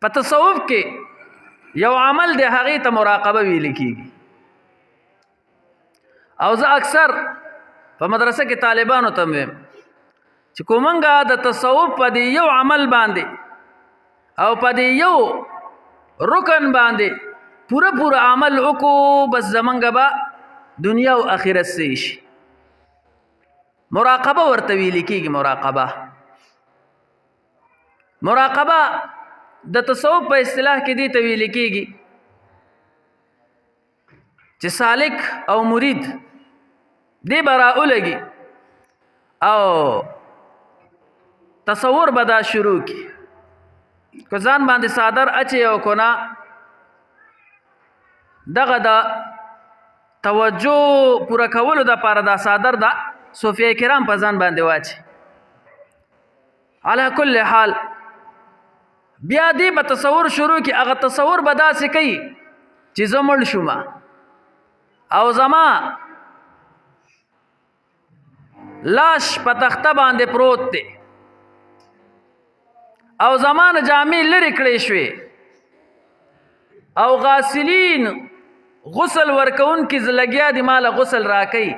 په تصوف کې یو عمل دی هغې ته مراقبه ویل کېږي. او زه اکثر په مدرسه کې طالبانو ته وایم چې کومنګه د تصوف په دې یو عمل باندې او په دې یو رکن باندې پوره عمل وکړو بس زمونږ به دنیا او آخرت صحیح شي. مراقبه ورته ویل کېږي. مراقبه د تصوف په اصطلاح کې دې ته ویل کېږي چې سالک او مرید دې به راولګي او تصور به دا شروع کی که ځان باندې صادر اچي او کونه دغه د توجه پوره کولو دپاره دا صادر دا صوفیه کرام په ځان باندې واچي. علی کل حال بیا دې به تصور شروع کی. هغه تصور به داسې کوي چې زه مړ شوم او زما لاش په تخته باندې پروت دی او زمان جامې لرې کړې شوې او غاسلین غسل ورکوونکي لګیا دي ماله غسل راکوي.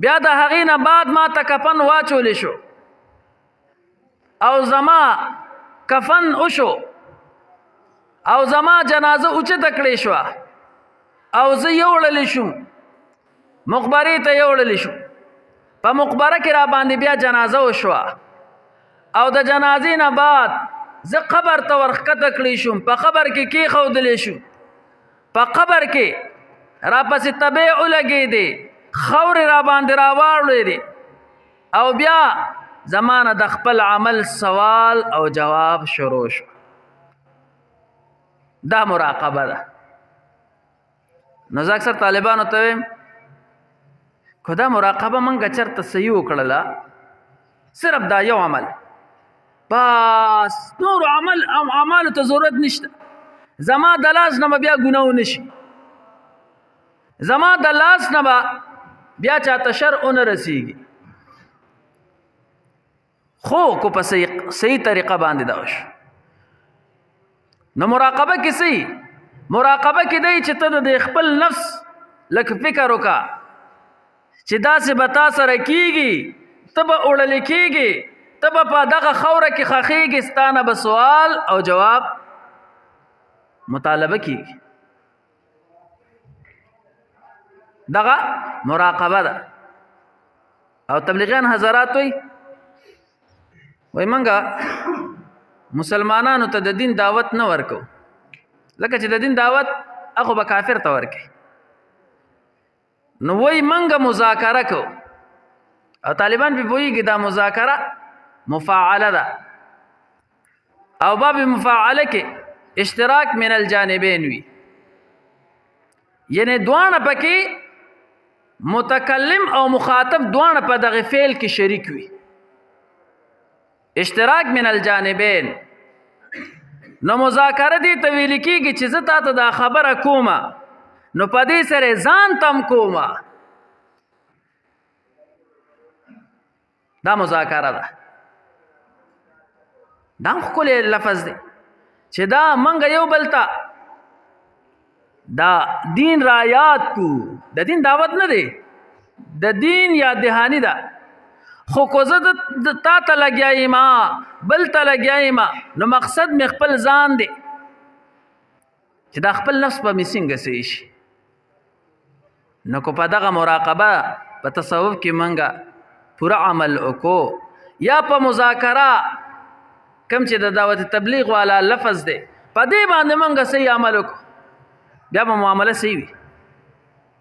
بیا د هغې نه بعد ما ته کفن واچولی شو او زما کفن وشو او زما جنازه اوچته کړې شوه او زه یوړلی شوم مقبرې ته یوړلی شوم. په مقبره کې را باندې بیا جنازه وشوه او د جنازې نه بعد زه قبر ته ورښکته کړی شوم. په قبر کې کېښودلی شو. په قبر کې راپسې تبې ولګېدې خاورې را باندې راواړېدې او بیا زما نه د خپل عمل سوال او جواب شروع شو. دا مراقبه ده. نو زه اکثر طالبانو ته وایم که دا مراقبه منګه چېرته صحیح وکړله صرف دا یو عمل بس نور اعمالو ته ضرورت نشته. زما د لاس نه به بیا ګناه ونه شي. زما د لاس نه به بیا چاته شر ونه رسیږي. خو کو په صحیح طریقه باندې دا وشو. نو مراقبه کې صحیح مراقبه کې دی چې ته د خپل نفس لږ فکر وکړه چې داسې به تا سره کېږي ته به وړلی کېږي ته به په دغه خوره کې ښخېږي ستا نه به سوال او جواب مطالبه کېږي. دغه مراقبه ده. او تبلیغیان حضرات وایي منګه مسلمانانو ته د دین دعوت نه ورکو لکه چې د دین دعوت هغه به کافر ته ورکوي. نو وایي منګه مذاکره کو او طالبان پې پوهېږي دا مذاکره مفاعله ده او باب مفاعله کې اشتراک من الجانبین وي یعنی دواړه پکې متکلم او مخاطب دواړه په دغه فعل کې شریک وي. اشتراک من الجانبین. نو مذاکره دې ته ویل کېږي چې زه تا ته دا خبره کومه نو په دې سره ځان تم کومه. دا مذاکره ده. دا هم ښکلی لفظ دی چې دا منګه یو بل ته دا دین را یاد کو. د دین دعوت نه دی د دین یاد دهانی ده. خو که زه تا ته لګیا یم بل ته لګیا یم نو مقصد مې خپل ځان دی چې دا خپل نفس به مې څنګه صحیح شي. نو که په دغه مراقبه په تصوف کې منګه پوره عمل وکړو یا په مذاکره کم چې د دعوت تبلیغ والا لفظ دی په دې باندې منګه صحیح عمل وکړو بیا به معامله صحیح وي.